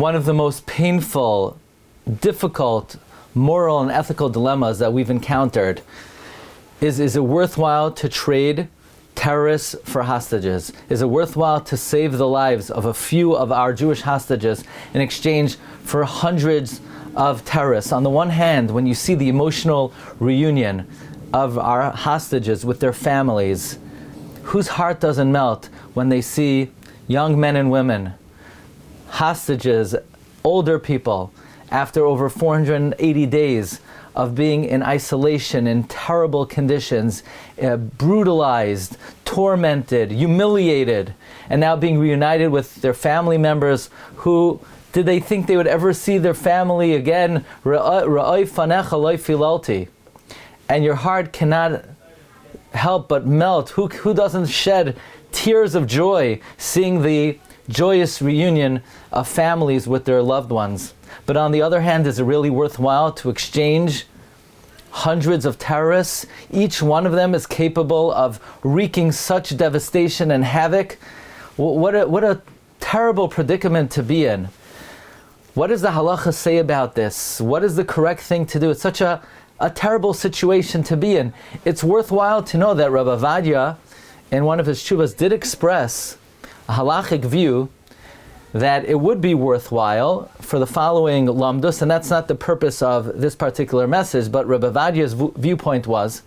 one of the most painful, difficult, moral and ethical dilemmas that we've encountered is it worthwhile to trade terrorists for hostages? Is it worthwhile to save the lives of a few of our Jewish hostages in exchange for hundreds of terrorists? On the one hand, when you see the emotional reunion of our hostages with their families, whose heart doesn't melt when they see young men and women, hostages, older people, after over 480 days of being in isolation, in terrible conditions, brutalized, tormented, humiliated, and now being reunited with their family members who, did they think they would ever see their family again? Ra'ai fanecha lo filalti. And your heart cannot help but melt. Who doesn't shed tears of joy seeing the joyous reunion of families with their loved ones? But on the other hand, is it really worthwhile to exchange hundreds of terrorists? Each one of them is capable of wreaking such devastation and havoc. What a terrible predicament to be in. What does the halacha say about this? What is the correct thing to do? It's such a terrible situation to be in. It's worthwhile to know that Rabbi Vadia, in one of his tshuvas, did express a halachic view that it would be worthwhile for the following lamdus, and that's not the purpose of this particular message, but Rabbi Vadia's viewpoint was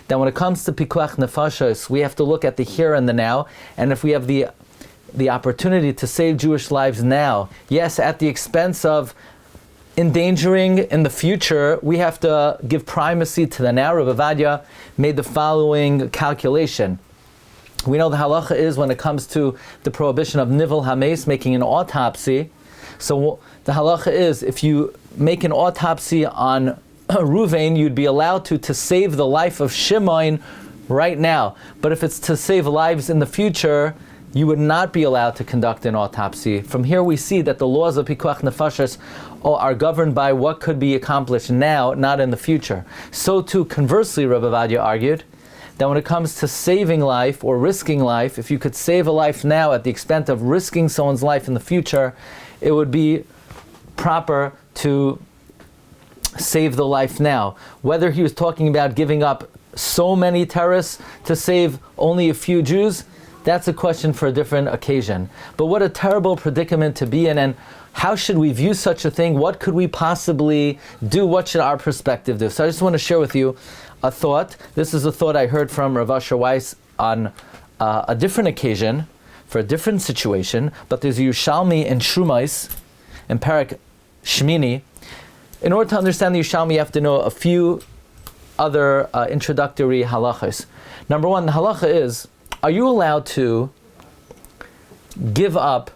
that when it comes to pikuach nefashos, we have to look at the here and the now, and if we have the opportunity to save Jewish lives now, yes, at the expense of endangering in the future, we have to give primacy to the now. Rabbi Vadia made the following calculation. We know the halacha is when it comes to the prohibition of nivel hames, making an autopsy. So the halacha is if you make an autopsy on Eruvin, you'd be allowed to save the life of Shimon right now. But if it's to save lives in the future, you would not be allowed to conduct an autopsy. From here we see that the laws of pikuach nefashos are governed by what could be accomplished now, not in the future. So too, conversely, Rabbi Vadia argued that when it comes to saving life or risking life, if you could save a life now at the expense of risking someone's life in the future, it would be proper to save the life now. Whether he was talking about giving up so many terrorists to save only a few Jews, that's a question for a different occasion. But what a terrible predicament to be in, and how should we view such a thing? What could we possibly do? What should our perspective do? So I just want to share with you a thought. This is a thought I heard from Rav Asher Weiss on a different occasion, for a different situation, but there's a Yerushalmi in Shumais, in Parak Shmini. In order to understand the Yerushalmi, you have to know a few other introductory halachas. Number one, the halacha is, are you allowed to give up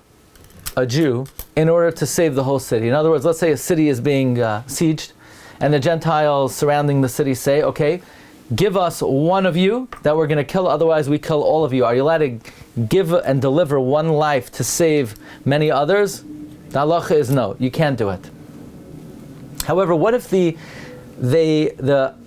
a Jew in order to save the whole city? In other words, let's say a city is being sieged, and the Gentiles surrounding the city say, okay, give us one of you that we're going to kill, otherwise we kill all of you. Are you allowed to give and deliver one life to save many others? The halacha is no, you can't do it. However, what if the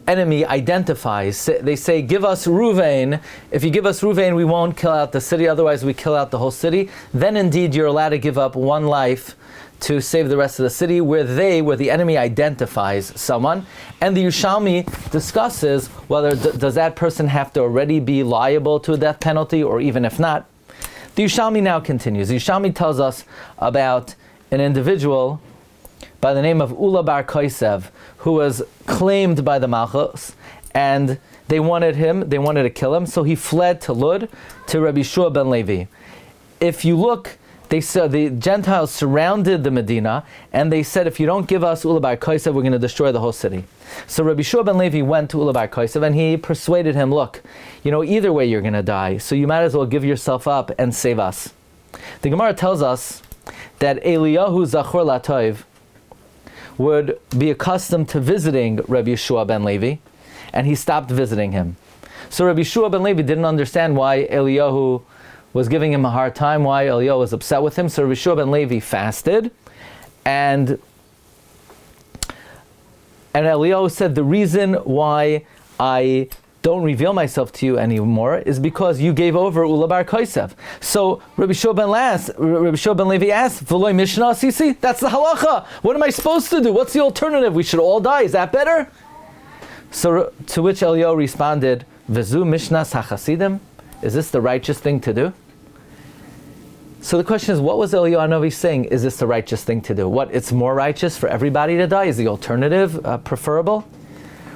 enemy identifies, they say, give us Ruvain. If you give us Ruvain, we won't kill out the city, otherwise we kill out the whole city. Then indeed you're allowed to give up one life to save the rest of the city, where the enemy identifies someone. And the Yerushalmi discusses whether does that person have to already be liable to a death penalty, or even if not. The Yerushalmi now continues. The Yerushalmi tells us about an individual by the name of Ula Bar Koisev, who was claimed by the Malchus, and they wanted to kill him, so he fled to Lud, to Rabbi Shua ben Levi. If you look, they said the Gentiles surrounded the Medina, and they said, if you don't give us Ula Bar Koisev, we're going to destroy the whole city. So Rabbi Shua ben Levi went to Ula Bar Koisev, and he persuaded him, look, either way you're going to die, so you might as well give yourself up and save us. The Gemara tells us that Eliyahu Zachor Latov would be accustomed to visiting Rabbi Yeshua ben Levi, and he stopped visiting him. So Rabbi Yeshua ben Levi didn't understand why Eliyahu was giving him a hard time, why Eliyahu was upset with him. So Rabbi Yeshua ben Levi fasted, and Eliyahu said, the reason why I don't reveal myself to you anymore is because you gave over Ula bar Kosev. So Rabbi Shua ben Levi asked, V'loi Mishnah Sisi? That's the halacha. What am I supposed to do? What's the alternative? We should all die. Is that better? So to which Eliyahu responded, V'zu Mishnas HaChasidim? Is this the righteous thing to do? So the question is, what was Eliyahu HaNavi saying? Is this the righteous thing to do? What, it's more righteous for everybody to die? Is the alternative preferable?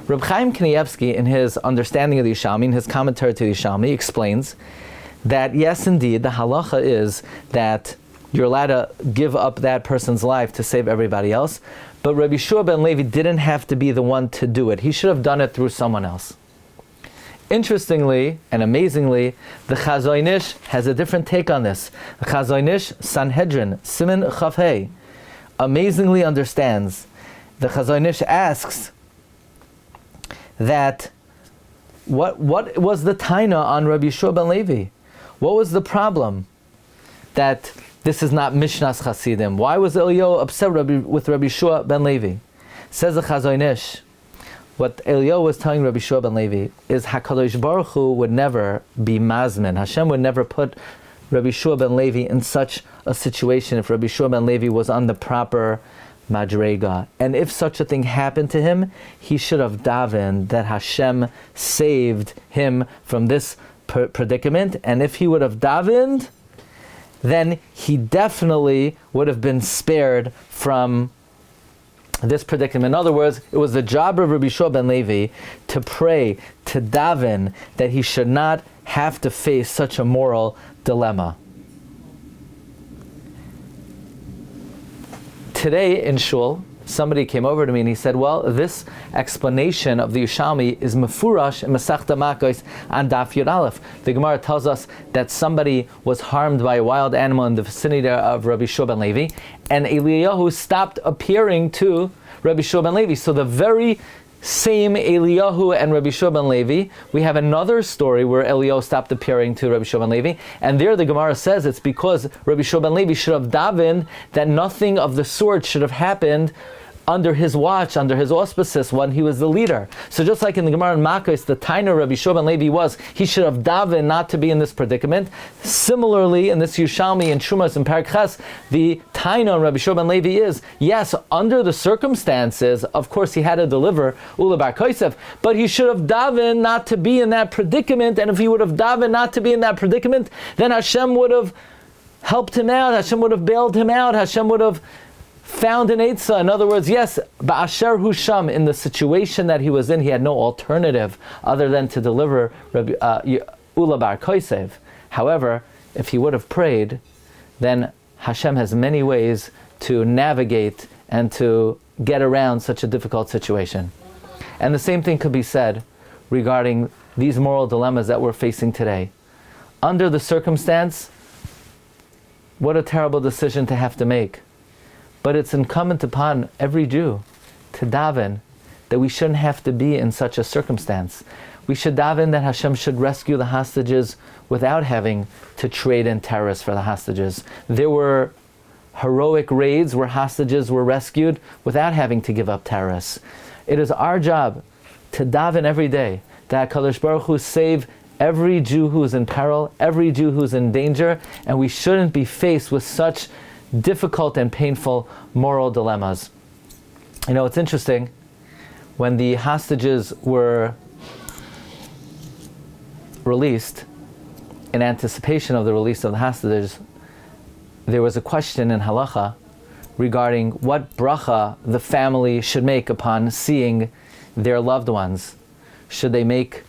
Reb Chaim Kanievsky, in his understanding of the Yishalmi, in his commentary to the Yishalmi, explains that yes, indeed, the halacha is that you're allowed to give up that person's life to save everybody else, but Rabbi Shua ben Levi didn't have to be the one to do it. He should have done it through someone else. Interestingly and amazingly, the Chazon Ish has a different take on this. The Chazon Ish, Sanhedrin, Siman Chav Hei, amazingly understands. The Chazon Ish asks that what was the taina on Rabbi Shua ben Levi? What was the problem that this is not Mishnas Chasidim? Why was Eliyahu upset with Rabbi Shua ben Levi? Says the Chazon Ish, what Eliyahu was telling Rabbi Shua ben Levi is HaKadosh Baruch Hu would never be mazmin. Hashem would never put Rabbi Shua ben Levi in such a situation if Rabbi Shua ben Levi was on the proper madrega. And if such a thing happened to him, he should have davened that Hashem saved him from this predicament. And if he would have davened, then he definitely would have been spared from this predicament. In other words, it was the job of Rabbi Shua ben Levi to pray, to daven, that he should not have to face such a moral dilemma. Today in Shul, somebody came over to me and he said, well, this explanation of the Yishalmi is mefurash in Masechta Makos on Daf Yud Aleph. The Gemara tells us that somebody was harmed by a wild animal in the vicinity of Rabbi Shua ben Levi, and Eliyahu stopped appearing to Rabbi Shua ben Levi. So the very same Eliyahu and Rabbi Shua ben Levi, we have another story where Eliyahu stopped appearing to Rabbi Shua ben Levi, and there the Gemara says it's because Rabbi Shua ben Levi should have davened that nothing of the sort should have happened under his watch, under his auspices, when he was the leader. So just like in the Gemara in Makos, the taina Rabbi Shua ben Levi was, he should have davened not to be in this predicament. Similarly, in this Yushalmi and Shumas and Perek Ches, the taina Rabbi Shua ben Levi is, yes, under the circumstances, of course he had to deliver Ula bar Kosev, but he should have davened not to be in that predicament, and if he would have davened not to be in that predicament, then Hashem would have helped him out, Hashem would have bailed him out, Hashem would have found an Eitzah. In other words, yes, Ba'asher Husham, in the situation that he was in, he had no alternative other than to deliver Ula bar Kosev. However, if he would have prayed, then Hashem has many ways to navigate and to get around such a difficult situation. And the same thing could be said regarding these moral dilemmas that we're facing today. Under the circumstance, what a terrible decision to have to make. But it's incumbent upon every Jew to daven that we shouldn't have to be in such a circumstance. We should daven that Hashem should rescue the hostages without having to trade in terrorists for the hostages. There were heroic raids where hostages were rescued without having to give up terrorists. It is our job to daven every day that HaKadosh Baruch Hu save every Jew who is in peril, every Jew who is in danger, and we shouldn't be faced with such difficult and painful moral dilemmas. You know, it's interesting, when the hostages were released, in anticipation of the release of the hostages, there was a question in halacha regarding what bracha the family should make upon seeing their loved ones. Should they make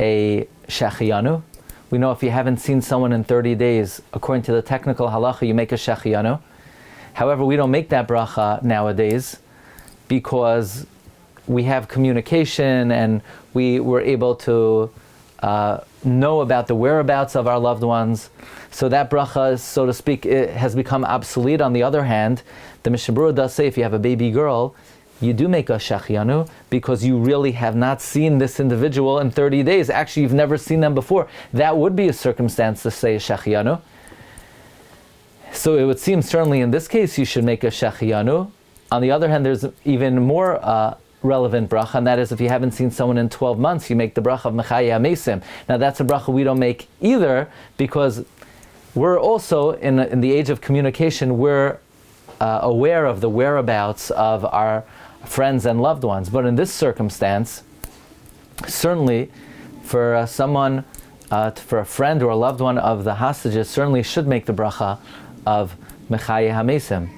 a shechiyanu? We know if you haven't seen someone in 30 days, according to the technical halacha, you make a shechiyanu. However, we don't make that bracha nowadays because we have communication and we were able to know about the whereabouts of our loved ones. So that bracha, so to speak, it has become obsolete. On the other hand, the Mishnah Berurah does say if you have a baby girl, you do make a shechiyanu because you really have not seen this individual in 30 days. Actually, you've never seen them before. That would be a circumstance to say a shechiyanu. So it would seem certainly in this case you should make a shechiyanu. On the other hand, there's even more relevant bracha, and that is if you haven't seen someone in 12 months, you make the bracha of Mechaya Mesim. Now that's a bracha we don't make either, because we're also, in the age of communication, we're aware of the whereabouts of our friends and loved ones. But in this circumstance, certainly for someone, for a friend or a loved one of the hostages, certainly should make the bracha of Mechaya Hamesim.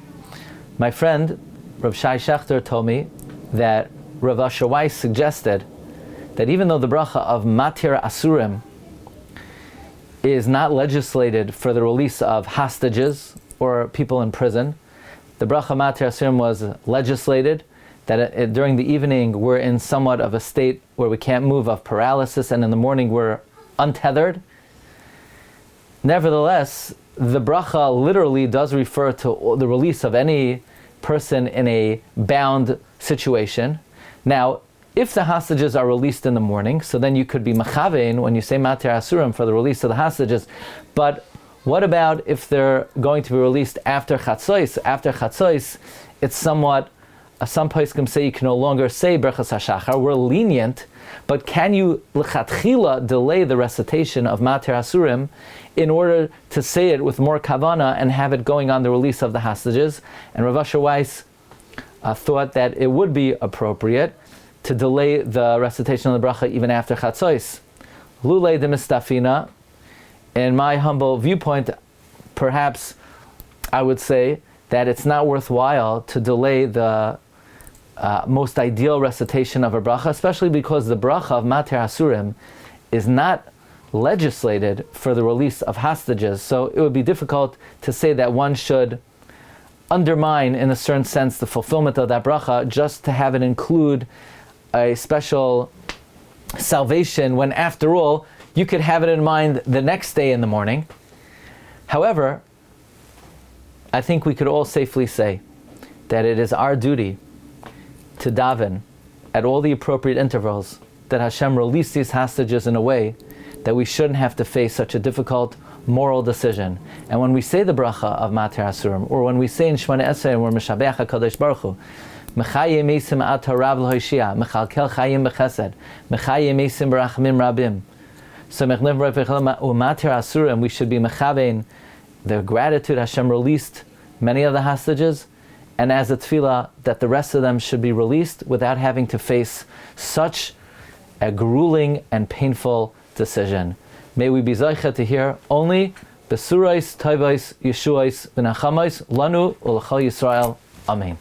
My friend, Rav Shai Shechter, told me that Rav Asher Weiss suggested that even though the bracha of Matir Asurim is not legislated for the release of hostages or people in prison, the bracha Matir Asurim was legislated that during the evening we're in somewhat of a state where we can't move, of paralysis, and in the morning we're untethered. Nevertheless, the bracha literally does refer to the release of any person in a bound situation. Now, if the hostages are released in the morning, so then you could be machavein when you say Matir Asurim for the release of the hostages. But what about if they're going to be released after Chatzos? After Chatzos, it's somewhat, some poskim say you can no longer say Berachas HaShachar. We're lenient, but can you l'chatchila delay the recitation of Matir Asurim in order to say it with more kavana and have it going on the release of the hostages? And Rav Asher Weiss thought that it would be appropriate to delay the recitation of the bracha even after Chatzos. Lulei de mistafina, in my humble viewpoint, perhaps I would say that it's not worthwhile to delay the most ideal recitation of a bracha, especially because the bracha of Matir Asurim is not legislated for the release of hostages. So it would be difficult to say that one should undermine, in a certain sense, the fulfillment of that bracha just to have it include a special salvation when, after all, you could have it in mind the next day in the morning. However, I think we could all safely say that it is our duty to daven at all the appropriate intervals that Hashem release these hostages in a way that we shouldn't have to face such a difficult moral decision. And when we say the bracha of Matir Asurim, or when we say in Shemona Esrei and we're Meshabeach HaKadosh Baruch Hu, Mechaye Mesim Ata Rav L'Hoshia, Mechalkel Chayim B'Chesed, Mechaye Mesim B'Rachamim Rabim. So Matir Asurim, we should be mechavein the gratitude Hashem released many of the hostages, and as a tefillah that the rest of them should be released without having to face such a grueling and painful decision. May we be zocheh to hear only besurais, tovos, yeshuos, v'nachamos, lanu u'l'chol Yisrael. Amen.